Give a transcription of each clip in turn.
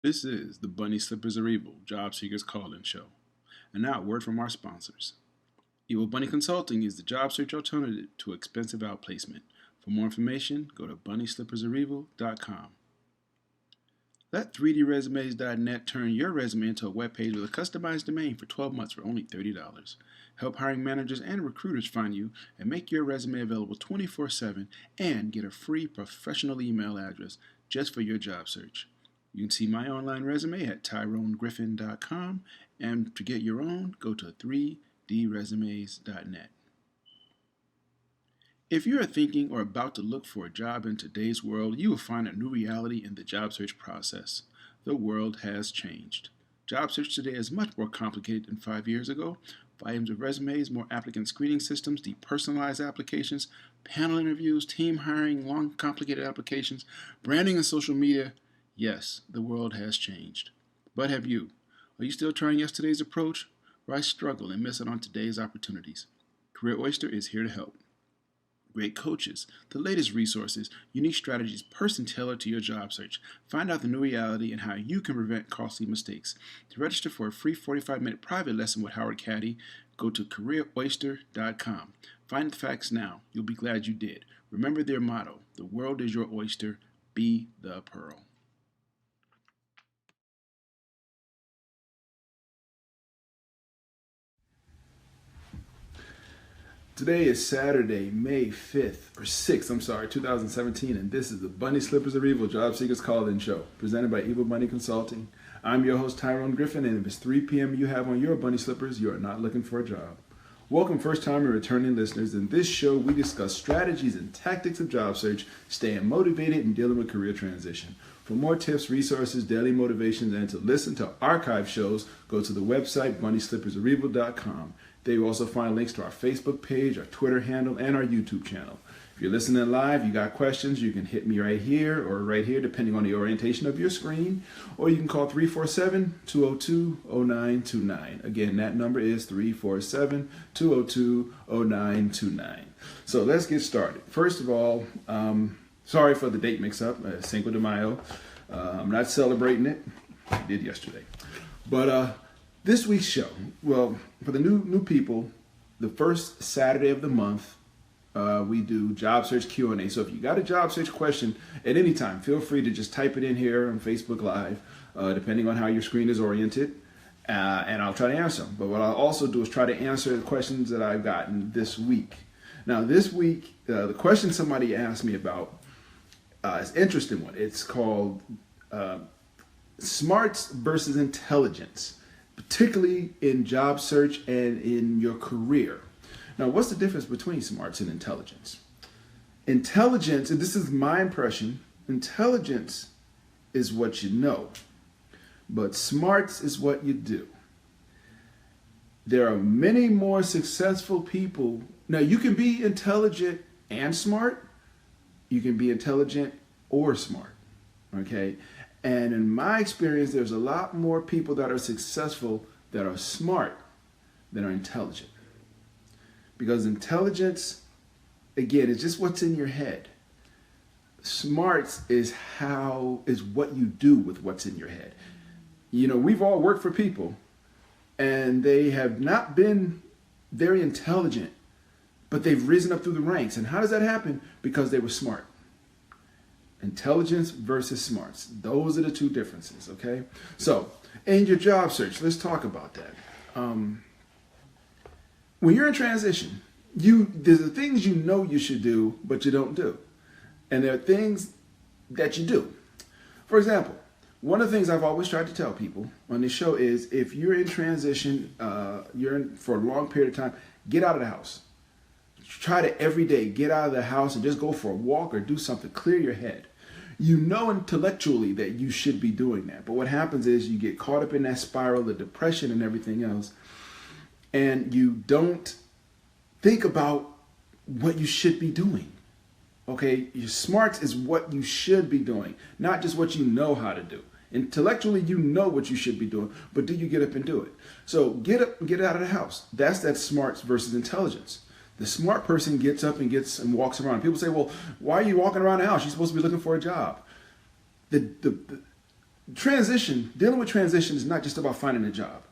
This is the Bunny Slippers Are Evil Job Seekers Call-In Show. And now, a word from our sponsors. Evil Bunny Consulting is the job search alternative to expensive outplacement. For more information, go to bunnyslippersareevil.com. Let 3dresumes.net turn your resume into a web page with a customized domain for 12 months for only $30. Help hiring managers and recruiters find you and make your resume available 24/7 and get a free professional email address just for your job search. You can see my online resume at tyronegriffin.com, and to get your own, go to 3dresumes.net. If you are thinking or about to look for a job in today's world, you will find a new reality in the job search process. The world has changed. Job search today is much more complicated than 5 years ago. Volumes of resumes, more applicant screening systems, depersonalized applications, panel interviews, team hiring, long, complicated applications, branding and social media. Yes, the world has changed. But have you? Are you still trying yesterday's approach? Why struggle and miss out on today's opportunities? Career Oyster is here to help. Great coaches, the latest resources, unique strategies, person tailored to your job search. Find out the new reality and how you can prevent costly mistakes. To register for a free 45-minute private lesson with Howard Caddy, go to careeroyster.com. Find the facts now. You'll be glad you did. Remember their motto, the world is your oyster, be the pearl. Today is Saturday, May 5th, or 6th, 2017, and this is the Bunny Slippers Are Evil Job Seekers Call-In Show, presented by Evil Bunny Consulting. I'm your host, Tyrone Griffin, and if it's 3 p.m. you have on your bunny slippers, you are not looking for a job. Welcome first-time and returning listeners. In this show, we discuss strategies and tactics of job search, staying motivated, and dealing with career transition. For more tips, resources, daily motivations, and to listen to archive shows, go to the website bunnyslippersareevil.com. There you also find links to our Facebook page, our Twitter handle, and our YouTube channel. If you're listening live, you got questions, you can hit me right here or right here, depending on the orientation of your screen, or you can call 347-202-0929. Again, that number is 347-202-0929. So let's get started. First of all, sorry for the date mix-up, Cinco de Mayo. I'm not celebrating it. I did yesterday. But this week's show, well, for the new people, the first Saturday of the month, we do job search Q&A. So if you got a job search question at any time, feel free to just type it in here on Facebook Live, depending on how your screen is oriented, and I'll try to answer them. But what I'll also do is try to answer the questions that I've gotten this week. Now, this week, the question somebody asked me about is an interesting one. It's called smarts versus intelligence, particularly in job search and in your career. Now, what's the difference between smarts and intelligence? Intelligence, and this is my impression, intelligence is what you know, but smarts is what you do. There are many more successful people. Now, you can be intelligent and smart. You can be intelligent or smart, okay? And in my experience, there's a lot more people that are successful that are smart than are intelligent. Because intelligence, again, is just what's in your head. Smarts is what you do with what's in your head. You know, we've all worked for people and they have not been very intelligent, but they've risen up through the ranks. And how does that happen? Because they were smart. Intelligence versus smarts. Those are the two differences, okay? So, in your job search, let's talk about that. When you're in transition, there's the things you know you should do, but you don't do. And there are things that you do. For example, one of the things I've always tried to tell people on this show is if you're in transition, you're in for a long period of time, get out of the house. Try to every day get out of the house and just go for a walk or do something. Clear your head. You know intellectually that you should be doing that. But what happens is you get caught up in that spiral, the depression and everything else, and you don't think about what you should be doing. Okay? Your smarts is what you should be doing, not just what you know how to do. Intellectually, you know what you should be doing, but do you get up and do it? So get up and get out of the house. That's that smarts versus intelligence. The smart person gets up and walks around. People say, well, why are you walking around the house? You're supposed to be looking for a job. The Dealing with transition is not just about finding a job.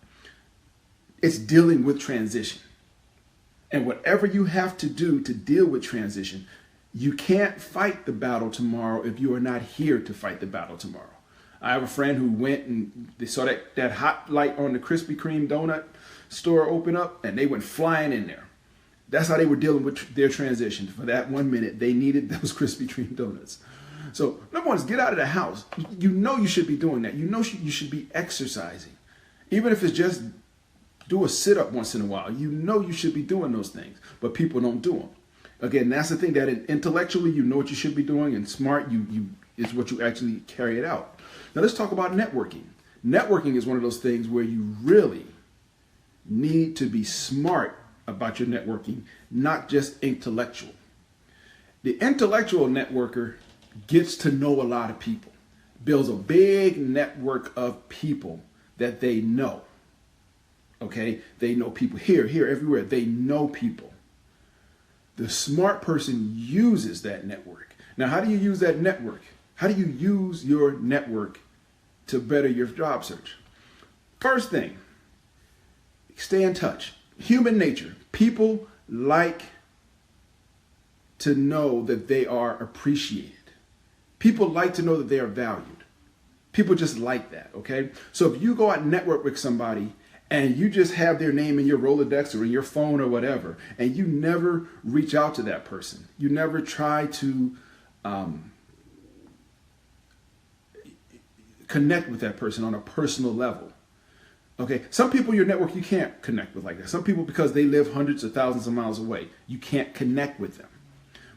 It's dealing with transition. And whatever you have to do to deal with transition, you can't fight the battle tomorrow if you are not here to fight the battle tomorrow. I have a friend who went and they saw that hot light on the Krispy Kreme donut store open up, and they went flying in there. That's how they were dealing with their transition. For that 1 minute, they needed those Krispy Kreme donuts. So number one is get out of the house. You know you should be doing that. You know you should be exercising. Even if it's just do a sit-up once in a while. You know you should be doing those things, but people don't do them. Again, that's the thing, that intellectually you know what you should be doing, and smart you is what you actually carry it out. Now let's talk about networking. Networking is one of those things where you really need to be smart about your networking, not just intellectual. The intellectual networker gets to know a lot of people, builds a big network of people that they know. Okay, they know people here, everywhere. They know people. The smart person uses that network. Now, how do you use that network? How do you use your network to better your job search? First thing, stay in touch. Human nature. People like to know that they are appreciated. People like to know that they are valued. People just like that, okay? So if you go out and network with somebody and you just have their name in your Rolodex or in your phone or whatever, and you never reach out to that person, you never try to connect with that person on a personal level. Okay, some people in your network you can't connect with like that. Some people, because they live hundreds of thousands of miles away, you can't connect with them.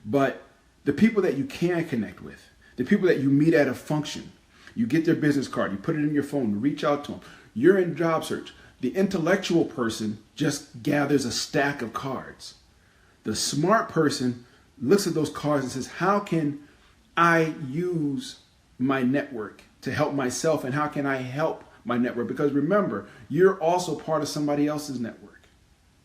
But the people that you can connect with, the people that you meet at a function, you get their business card, you put it in your phone, reach out to them. You're in job search. The intellectual person just gathers a stack of cards. The smart person looks at those cards and says, how can I use my network to help myself, and how can I help my network? Because remember, you're also part of somebody else's network.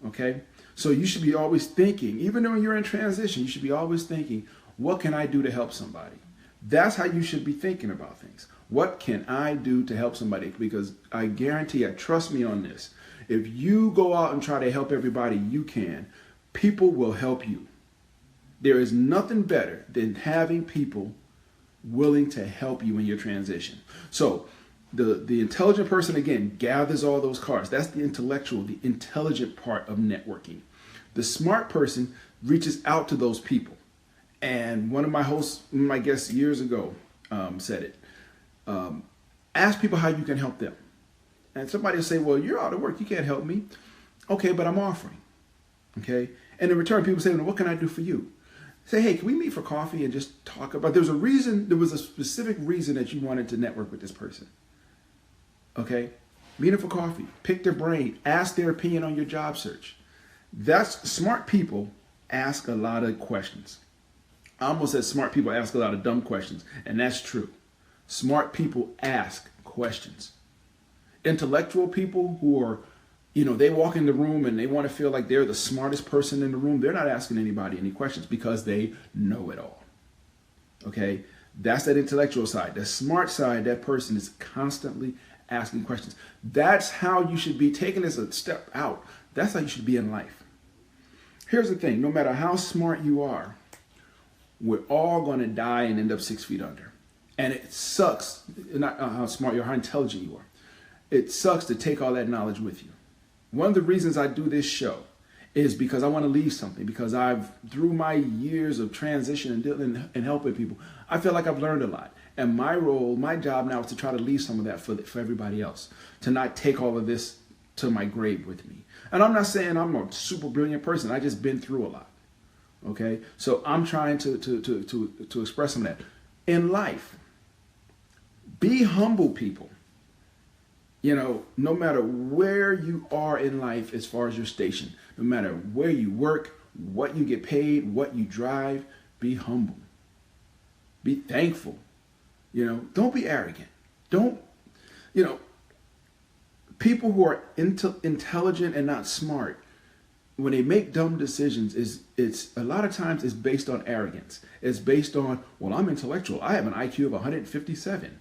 Okay? So you should be always thinking, even when you're in transition, you should be always thinking, what can I do to help somebody? That's how you should be thinking about things. What can I do to help somebody? Because I guarantee you, trust me on this, if you go out and try to help everybody you can, people will help you. There is nothing better than having people willing to help you in your transition. So the intelligent person, again, gathers all those cards. That's the intellectual, the intelligent part of networking. The smart person reaches out to those people. And one of my hosts, my guests years ago, said it. Ask people how you can help them. And somebody will say, well, you're out of work, you can't help me. Okay, but I'm offering. Okay? And in return, people say, well, what can I do for you? Say, hey, can we meet for coffee and just talk about, there was a specific reason that you wanted to network with this person. Okay? Meet them for coffee, pick their brain, ask their opinion on your job search. That's smart people ask a lot of questions. I almost said smart people ask a lot of dumb questions, and that's true. Smart people ask questions. Intellectual people who are, they walk in the room and they want to feel like they're the smartest person in the room, they're not asking anybody any questions because they know it all. Okay? That's that intellectual side. The smart side, that person is constantly asking questions. That's how you should be taking this a step out. That's how you should be in life. Here's the thing. No matter how smart you are, we're all going to die and end up 6 feet under. And it sucks, not how smart you are, how intelligent you are. It sucks to take all that knowledge with you. One of the reasons I do this show is because I want to leave something, because through my years of transition and helping people, I feel like I've learned a lot. And my job now is to try to leave some of that for everybody else, to not take all of this to my grave with me. And I'm not saying I'm a super brilliant person. I just been through a lot. Okay? So I'm trying to express some of that. In life, be humble, people. No matter where you are in life as far as your station, no matter where you work, what you get paid, what you drive, be humble. Be thankful. Don't be arrogant. People who are intelligent and not smart, when they make dumb decisions, it's a lot of times it's based on arrogance. It's based on, well, I'm intellectual. I have an IQ of 157.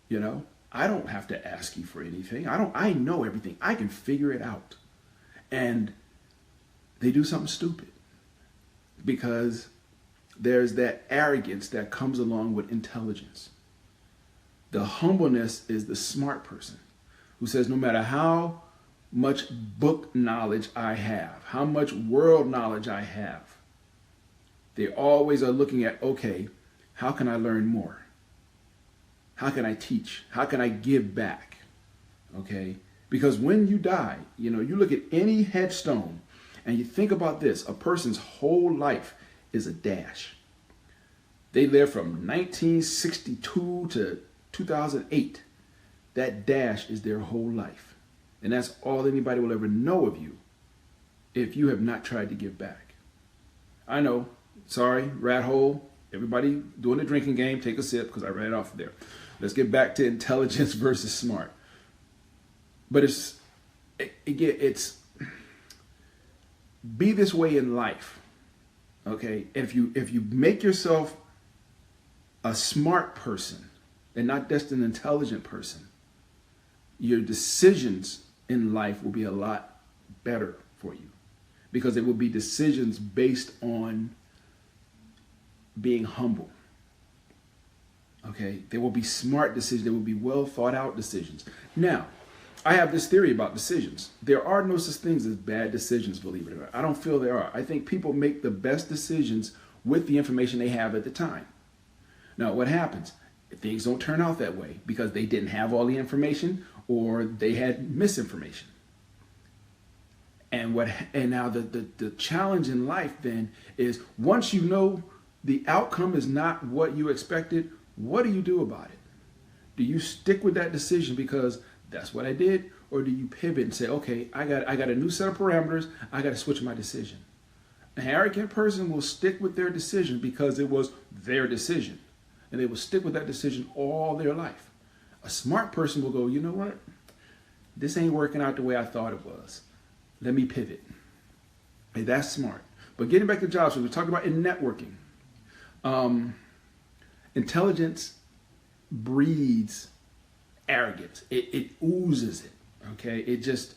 You know, I don't have to ask you for anything. I know everything. I can figure it out. And they do something stupid because there's that arrogance that comes along with intelligence. The humbleness is the smart person who says, no matter how much book knowledge I have, how much world knowledge I have, they always are looking at, okay, how can I learn more? How can I teach? How can I give back? Okay? Because when you die, you know, you look at any headstone and you think about this, a person's whole life is a dash. They lived from 1962 to 2008. That dash is their whole life. And that's all anybody will ever know of you if you have not tried to give back. I know, sorry, rat hole. Everybody doing the drinking game, take a sip because I ran off there. Let's get back to intelligence versus smart. But it's be this way in life. Okay? If you make yourself a smart person and not just an intelligent person, your decisions in life will be a lot better for you because it will be decisions based on being humble. Okay? There will be smart decisions. There will be well thought out decisions. Now, I have this theory about decisions. There are no such things as bad decisions, believe it or not. I don't feel there are. I think people make the best decisions with the information they have at the time. Now, what happens? If things don't turn out that way because they didn't have all the information or they had misinformation. And now the challenge in life then is once you know the outcome is not what you expected, what do you do about it? Do you stick with that decision because that's what I did? Or do you pivot and say, okay, I got a new set of parameters. I got to switch my decision. An arrogant person will stick with their decision because it was their decision. And they will stick with that decision all their life. A smart person will go, you know what? This ain't working out the way I thought it was. Let me pivot. Hey, that's smart. But getting back to jobs, we're talking about in networking. Intelligence breeds arrogance. It oozes it. Okay, it just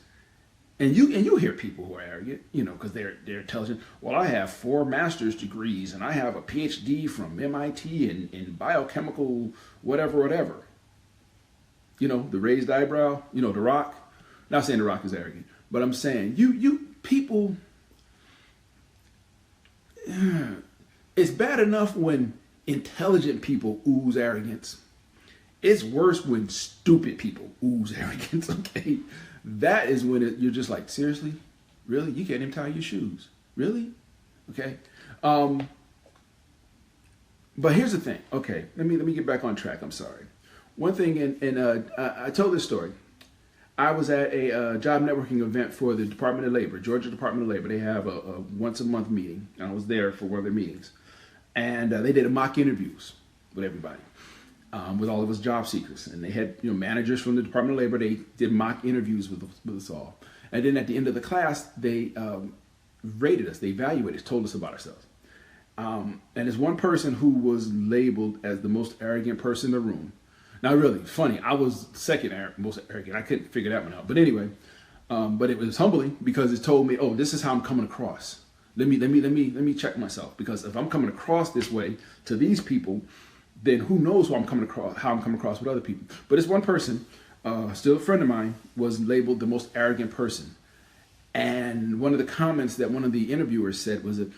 and you hear people who are arrogant, you know, because they're intelligent. Well, I have 4 master's degrees and I have a PhD from MIT in biochemical whatever. You know, the raised eyebrow. You know, The Rock. Not saying The Rock is arrogant, but I'm saying you people. It's bad enough when intelligent people ooze arrogance. It's worse when stupid people ooze arrogance, okay? That is when you're just like, seriously? Really? You can't even tie your shoes. Really? Okay. But here's the thing. Okay, let me get back on track. I'm sorry. One thing, I told this story. I was at a job networking event for the Department of Labor, Georgia Department of Labor. They have a once a month meeting. And I was there for one of their meetings. And they did a mock interviews with everybody. With all of us job seekers, and they had managers from the Department of Labor. They did mock interviews with us all, and then at the end of the class, they rated us, they evaluated us, told us about ourselves. And there's one person who was labeled as the most arrogant person in the room. Now, really funny, I was second most arrogant. I couldn't figure that one out, but anyway, but it was humbling because it told me, oh, this is how I'm coming across. Let me check myself, because if I'm coming across this way to these people, then who knows how I'm coming across with other people. But this one person, still a friend of mine, was labeled the most arrogant person. And one of the comments that one of the interviewers said was that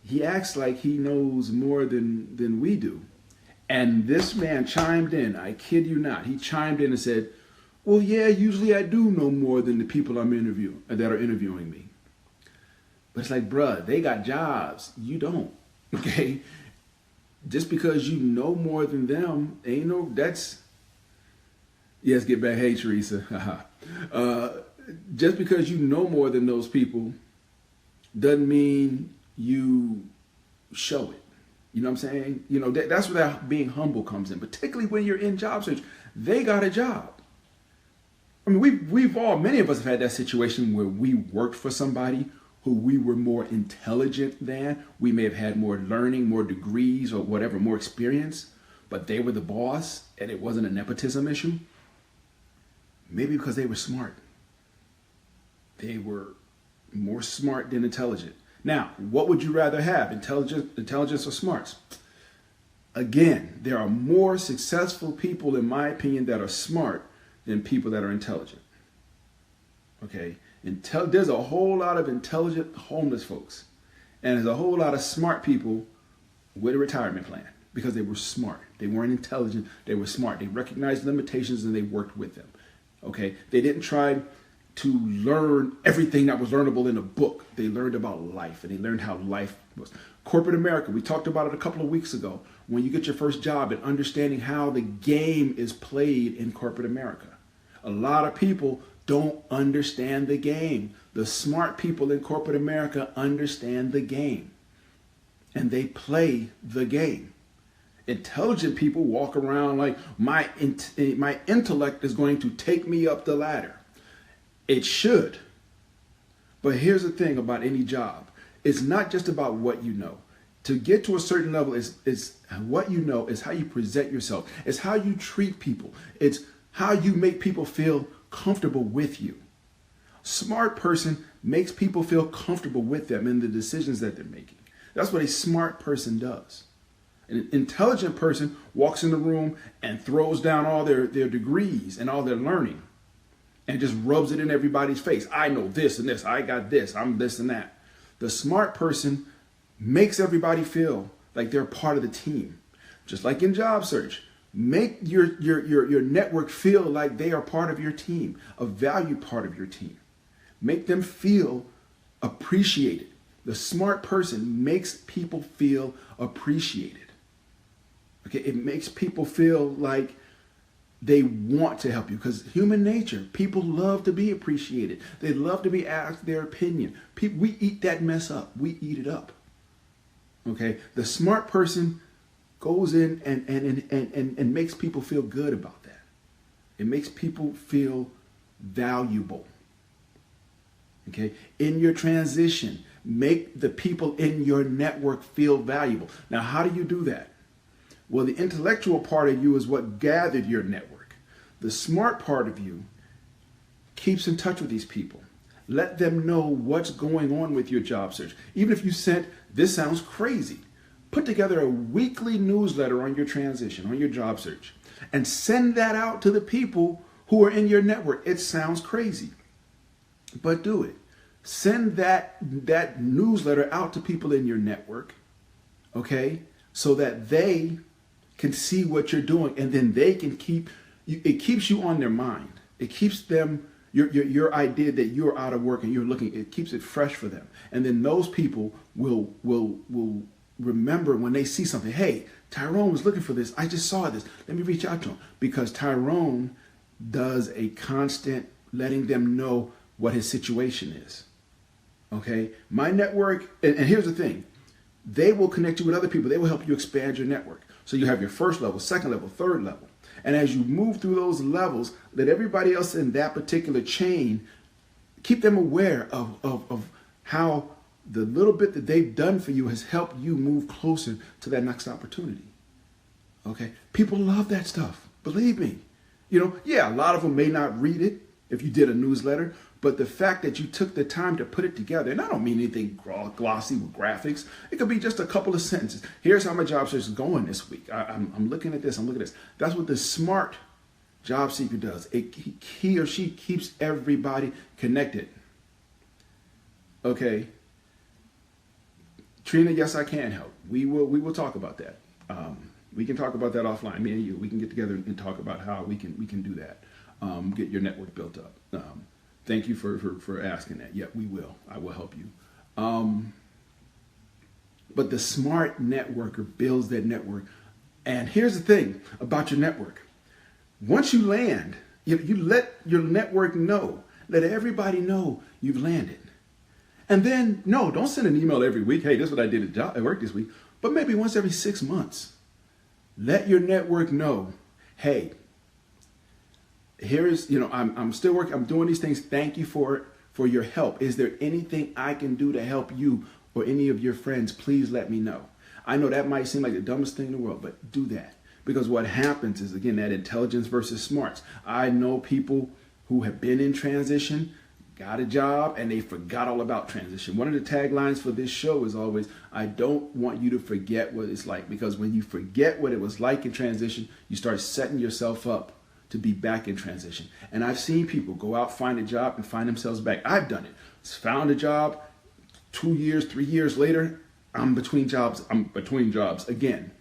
he acts like he knows more than we do. And this man chimed in, I kid you not, he chimed in and said, well, yeah, usually I do know more than the people I'm interviewing that are interviewing me. But it's like, bruh, they got jobs. You don't, okay? Just because you know more than them, ain't no, that's, yes, get back, hey, Teresa. Just because you know more than those people doesn't mean you show it. You know what I'm saying? That's where that being humble comes in, particularly when you're in job search. They got a job. I mean, many of us have had that situation where we worked for somebody who we were more intelligent than. We may have had more learning, more degrees or whatever, more experience. but they were the boss and it wasn't a nepotism issue? Maybe because they were smart. They were more smart than intelligent. Now, what would you rather have, intelligence or smarts? Again, there are more successful people, in my opinion, that are smart than people that are intelligent. Okay? There's a whole lot of intelligent homeless folks, and there's a whole lot of smart people with a retirement plan because they were smart. They weren't intelligent. They were smart. They recognized limitations and they worked with them. Okay? They didn't try to learn everything that was learnable in a book. They learned about life, and they learned how life was. Corporate America, we talked about it a couple of weeks ago. When you get your first job and understanding how the game is played in corporate America. A lot of people don't understand the game. The smart people in corporate America understand the game, and they play the game. Intelligent people walk around like my intellect is going to take me up the ladder. It should. But here's the thing about any job. It's not just about what you know. To get to a certain level is what you know, is how you present yourself. It's how you treat people. It's how you make people feel comfortable with you. Smart person makes people feel comfortable with them in the decisions that they're making. That's what a smart person does. An intelligent person walks in the room and throws down all their degrees and all their learning and just rubs it in everybody's face. I know this and this. I got this. I'm this and that. The smart person makes everybody feel like they're part of the team. Just like in job search, make your network feel like they are part of your team, a valued part of your team. Make them feel appreciated. The smart person makes people feel appreciated. Okay, it makes people feel like they want to help you, because human nature, people love to be appreciated. They love to be asked their opinion. We eat that mess up. We eat it up. Okay, the smart person goes in and makes people feel good about that. It makes people feel valuable. Okay, in your transition, make the people in your network feel valuable. Now, how do you do that? Well, the intellectual part of you is what gathered your network. The smart part of you keeps in touch with these people. Let them know what's going on with your job search. Even if you sent, this sounds crazy, put together a weekly newsletter on your transition, on your job search, and send that out to the people who are in your network. It sounds crazy, but do it. Send that newsletter out to people in your network, okay, so that they can see what you're doing, and then they can it keeps you on their mind. It keeps them, your idea that you're out of work and you're looking, it keeps it fresh for them. And then those people will remember when they see something. Hey, Tyrone was looking for this. I just saw this. Let me reach out to him. Because Tyrone does a constant letting them know what his situation is. Okay? My network, and here's the thing. They will connect you with other people. They will help you expand your network. So you have your first level, second level, third level. And as you move through those levels, let everybody else in that particular chain, keep them aware of how the little bit that they've done for you has helped you move closer to that next opportunity. Okay? People love that stuff. Believe me. Yeah, a lot of them may not read it if you did a newsletter, but the fact that you took the time to put it together, and I don't mean anything glossy with graphics. It could be just a couple of sentences. Here's how my job search is going this week. I'm looking at this. I'm looking at this. That's what the smart job seeker does. He or she keeps everybody connected. Okay. Trina, yes, I can help. We will talk about that. We can talk about that offline. Me and you. We can get together and talk about how we can do that. Get your network built up. Thank you for asking that. Yeah, we will. I will help you. But the smart networker builds that network. And here's the thing about your network. Once you land, you let your network know. Let everybody know you've landed. And then, no, don't send an email every week. Hey, this is what I did at work this week. But maybe once every 6 months. Let your network know, hey, I'm still working. I'm doing these things. Thank you for your help. Is there anything I can do to help you or any of your friends? Please let me know. I know that might seem like the dumbest thing in the world, but do that, Because what happens is, again, that intelligence versus smarts. I know people who have been in transition, got a job, and they forgot all about transition. One of the taglines for this show is always, I don't want you to forget what it's like. Because when you forget what it was like in transition, you start setting yourself up to be back in transition. And I've seen people go out, find a job, and find themselves back. I've done it. Found a job, 2 years, 3 years later, I'm between jobs again.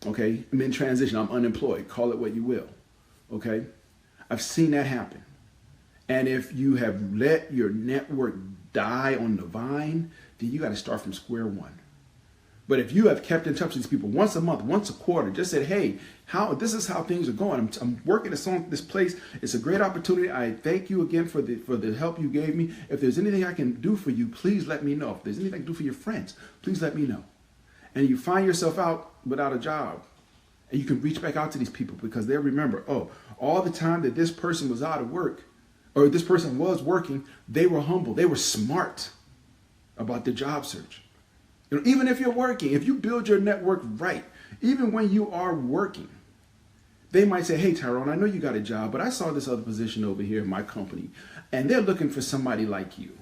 Okay, I'm in transition. I'm unemployed. Call it what you will. Okay, I've seen that happen. And if you have let your network die on the vine, then you got to start from square one. But if you have kept in touch with these people once a month, once a quarter, just said, hey, this is how things are going. I'm working at this place. It's a great opportunity. I thank you again for the help you gave me. If there's anything I can do for you, please let me know. If there's anything I can do for your friends, please let me know. And you find yourself out without a job, and you can reach back out to these people because they'll remember, oh, all the time that this person was out of work, or this person was working, they were humble. They were smart about their job search. You know, even if you're working, if you build your network right, even when you are working, they might say, hey, Tyrone, I know you got a job, but I saw this other position over here in my company, and they're looking for somebody like you.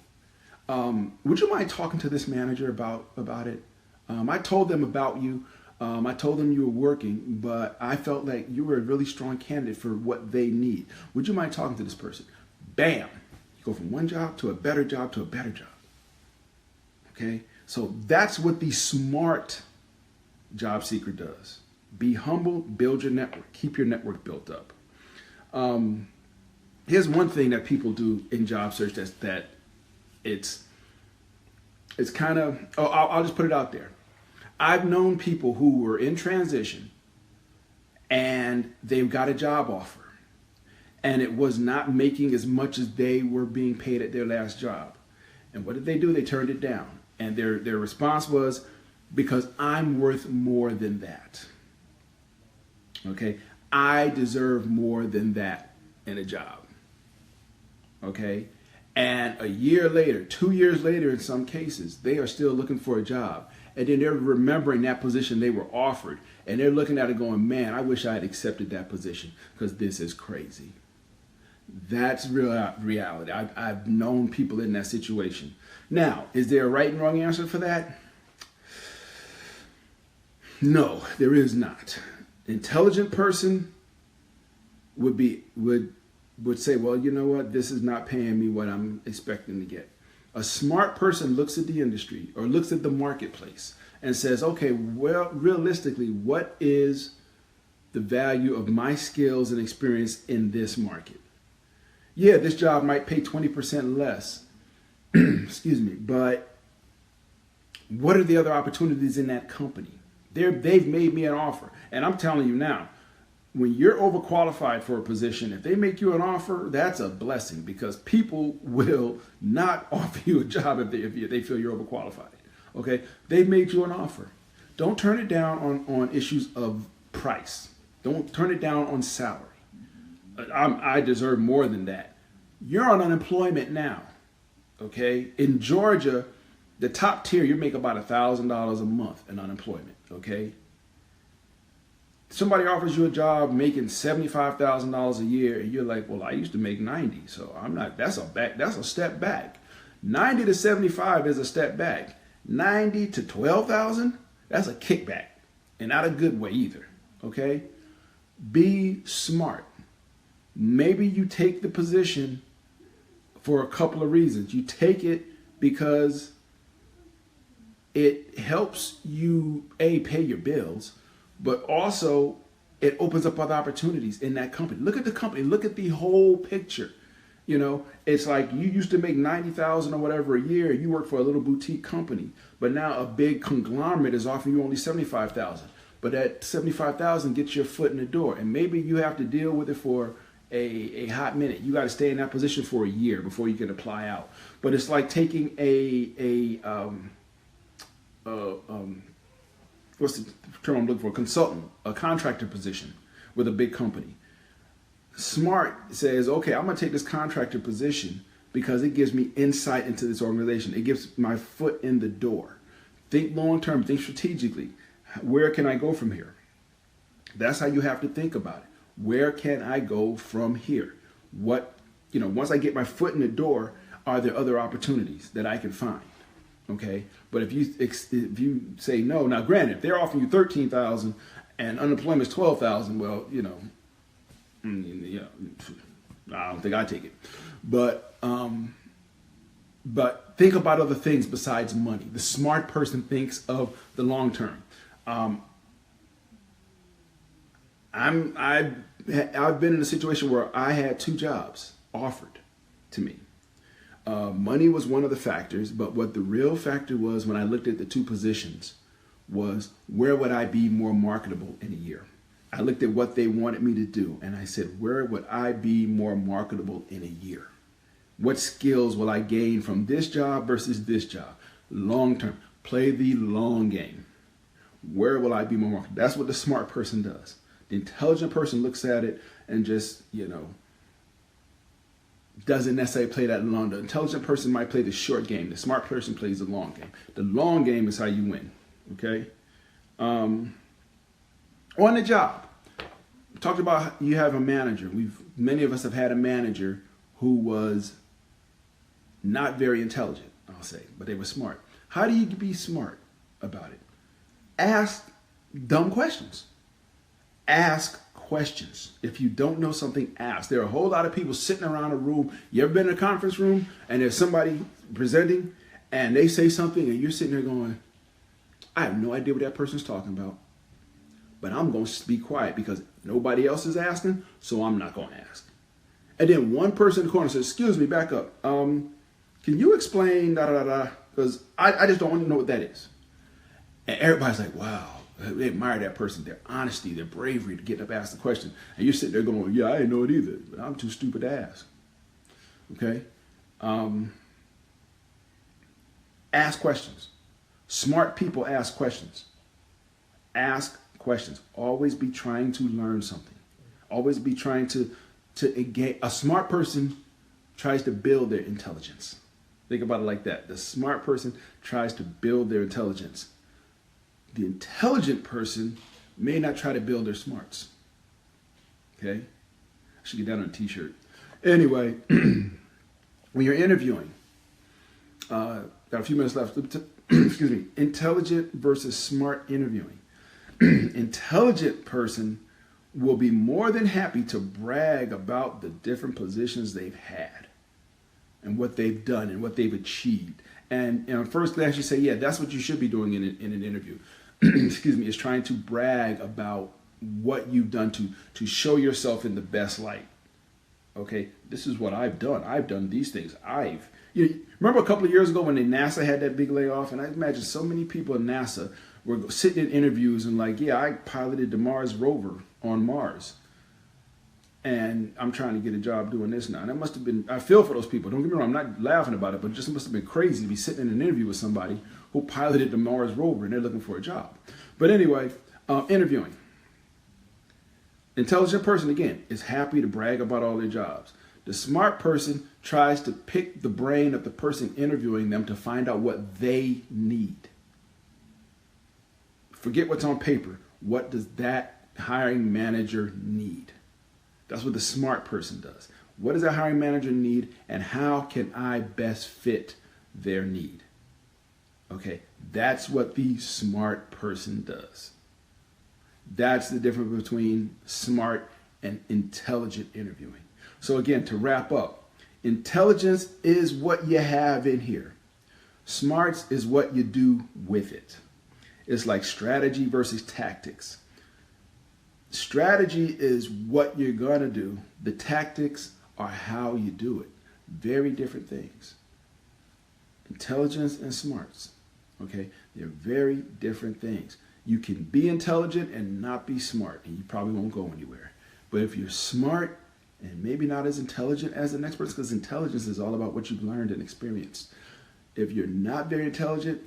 Would you mind talking to this manager about it? I told them about you. I told them you were working, but I felt like you were a really strong candidate for what they need. Would you mind talking to this person? Bam! You go from one job to a better job to a better job. Okay? So that's what the smart job seeker does. Be humble, build your network, keep your network built up. Here's one thing that people do in job search that it's kind of, I'll just put it out there. I've known people who were in transition and they've got a job offer and it was not making as much as they were being paid at their last job. And what did they do? They turned it down. And their response was, because I'm worth more than that. Okay? I deserve more than that in a job. Okay? And a year later, 2 years later in some cases, they are still looking for a job. And then they're remembering that position they were offered. And they're looking at it going, man, I wish I had accepted that position because this is crazy. That's real reality. I've known people in that situation. Now, is there a right and wrong answer for that? No, there is not. Intelligent person would say, well, you know what? This is not paying me what I'm expecting to get. A smart person looks at the industry or looks at the marketplace and says, okay, well, realistically, what is the value of my skills and experience in this market? Yeah, this job might pay 20% less, excuse me, but what are the other opportunities in that company? They've made me an offer. And I'm telling you now, when you're overqualified for a position, if they make you an offer, that's a blessing because people will not offer you a job if they feel you're overqualified. Okay? They've made you an offer. Don't turn it down on issues of price. Don't turn it down on salary. I deserve more than that. You're on unemployment now. Okay? In Georgia, the top tier, you make about $1,000 a month in unemployment. Okay? Somebody offers you a job making $75,000 a year, and you're like, well, I used to make 90, so I'm not. That's a step back. 90 to 75 is a step back. 90 to 12,000, that's a kickback, and not a good way either. Okay, be smart. Maybe you take the position for a couple of reasons. You take it because it helps you pay your bills. But also, it opens up other opportunities in that company. Look at the company. Look at the whole picture. You know, it's like you used to make $90,000 or whatever a year. You work for a little boutique company, but now a big conglomerate is offering you only $75,000. But that $75,000 gets your foot in the door, and maybe you have to deal with it for a hot minute. You got to stay in that position for a year before you can apply out. But it's like taking what's the term I'm looking for? Consultant, a contractor position with a big company. Smart says, okay, I'm going to take this contractor position because it gives me insight into this organization. It gives my foot in the door. Think long term, think strategically. Where can I go from here? That's how you have to think about it. Where can I go from here? Once I get my foot in the door, are there other opportunities that I can find? Okay. But if you say no, now granted, if they're offering you 13,000 and unemployment is 12,000, well, I don't think I take it. But think about other things besides money. The smart person thinks of the long term. I've been in a situation where I had 2 jobs offered to me. Money was one of the factors, but what the real factor was when I looked at the 2 positions was, where would I be more marketable in a year? I looked at what they wanted me to do, and I said, where would I be more marketable in a year? What skills will I gain from this job versus this job? Long term. Play the long game. Where will I be more marketable? That's what the smart person does. The intelligent person looks at it and just, doesn't necessarily play that long. The intelligent person might play the short game. The smart person plays the long game. The long game is how you win. Okay? On the job, we talked about you have a manager. Many of us have had a manager who was not very intelligent, I'll say, but they were smart. How do you be smart about it? Ask dumb questions. Ask questions. If you don't know something, ask. There are a whole lot of people sitting around a room. You ever been in a conference room and there's somebody presenting and they say something and you're sitting there going, I have no idea what that person's talking about, but I'm going to be quiet because nobody else is asking, so I'm not going to ask. And then one person in the corner says, excuse me, back up. Can you explain da-da-da-da? Because I just don't want to know what that is. And everybody's like, wow, they admire that person, their honesty, their bravery to get up and ask the question. And you're sitting there going, yeah, I didn't know it either, but I'm too stupid to ask. Okay? Ask questions. Smart people ask questions. Ask questions. Always be trying to learn something. Always be trying to engage. A smart person tries to build their intelligence. Think about it like that. The smart person tries to build their intelligence. The intelligent person may not try to build their smarts. Okay? I should get that on a t-shirt. Anyway, when you're interviewing, got a few minutes left. Excuse me. Intelligent versus smart interviewing. Intelligent person will be more than happy to brag about the different positions they've had and what they've done and what they've achieved. And at first glance, you say, yeah, that's what you should be doing in an interview. Excuse me, is trying to brag about what you've done to show yourself in the best light. Okay, this is what I've done. I've done these things. Remember a couple of years ago when NASA had that big layoff, and I imagine so many people in NASA were sitting in interviews and like, yeah, I piloted the Mars rover on Mars, and I'm trying to get a job doing this now. And that must have been, I feel for those people. Don't get me wrong, I'm not laughing about it, but it just must have been crazy to be sitting in an interview with somebody who piloted the Mars rover and they're looking for a job. But anyway, interviewing. Intelligent person, again, is happy to brag about all their jobs. The smart person tries to pick the brain of the person interviewing them to find out what they need. Forget what's on paper. What does that hiring manager need? That's what the smart person does. What does that hiring manager need, and how can I best fit their need? Okay, that's what the smart person does. That's the difference between smart and intelligent interviewing. So again, to wrap up, intelligence is what you have in here. Smarts is what you do with it. It's like strategy versus tactics. Strategy is what you're going to do. The tactics are how you do it. Very different things. Intelligence and smarts. Okay? They're very different things. You can be intelligent and not be smart, and you probably won't go anywhere. But if you're smart and maybe not as intelligent as the next person, because intelligence is all about what you've learned and experienced. If you're not very intelligent,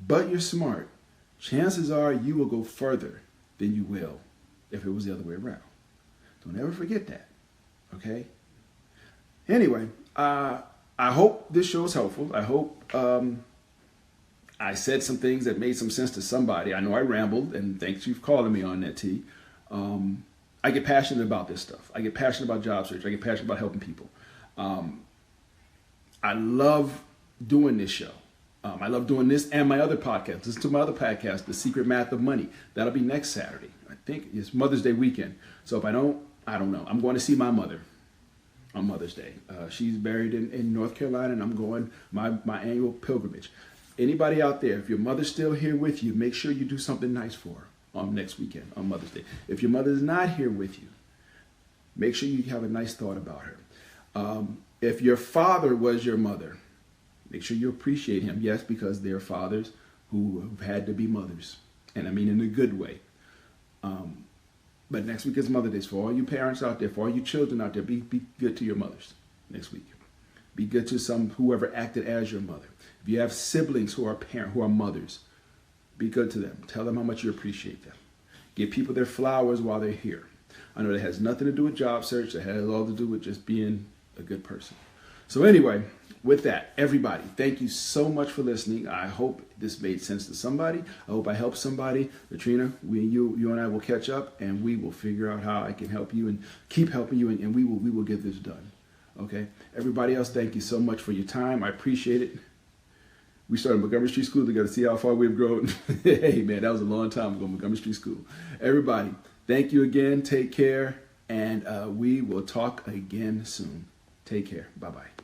but you're smart, chances are you will go further than you will if it was the other way around. Don't ever forget that. Okay? Anyway, I hope this show is helpful. I hope I said some things that made some sense to somebody. I know I rambled, and thanks you for calling me on that, T. I get passionate about this stuff. I get passionate about job search. I get passionate about helping people. I love doing this show. I love doing this and my other podcast. Listen to my other podcast, The Secret Math of Money. That'll be next Saturday. I think it's Mother's Day weekend. So if I don't know. I'm going to see my mother on Mother's Day. She's buried in North Carolina, and I'm going my annual pilgrimage. Anybody out there, if your mother's still here with you, make sure you do something nice for her on next weekend, on Mother's Day. If your mother's not here with you, make sure you have a nice thought about her. If your father was your mother, make sure you appreciate him. Yes, because there are fathers who've had to be mothers, and I mean in a good way. But next week is Mother's Day. For all you parents out there, for all you children out there, be good to your mothers next week. Be good to whoever acted as your mother. If you have siblings who are mothers, be good to them. Tell them how much you appreciate them. Give people their flowers while they're here. I know that has nothing to do with job search. It has all to do with just being a good person. So anyway, with that, everybody, thank you so much for listening. I hope this made sense to somebody. I hope I helped somebody. Latrina, you and I will catch up, and we will figure out how I can help you and keep helping you, and we will get this done. Okay? Everybody else, thank you so much for your time. I appreciate it. We started Montgomery Street School together. See how far we've grown? Hey, man, that was a long time ago, Montgomery Street School. Everybody, thank you again. Take care, and we will talk again soon. Take care. Bye-bye.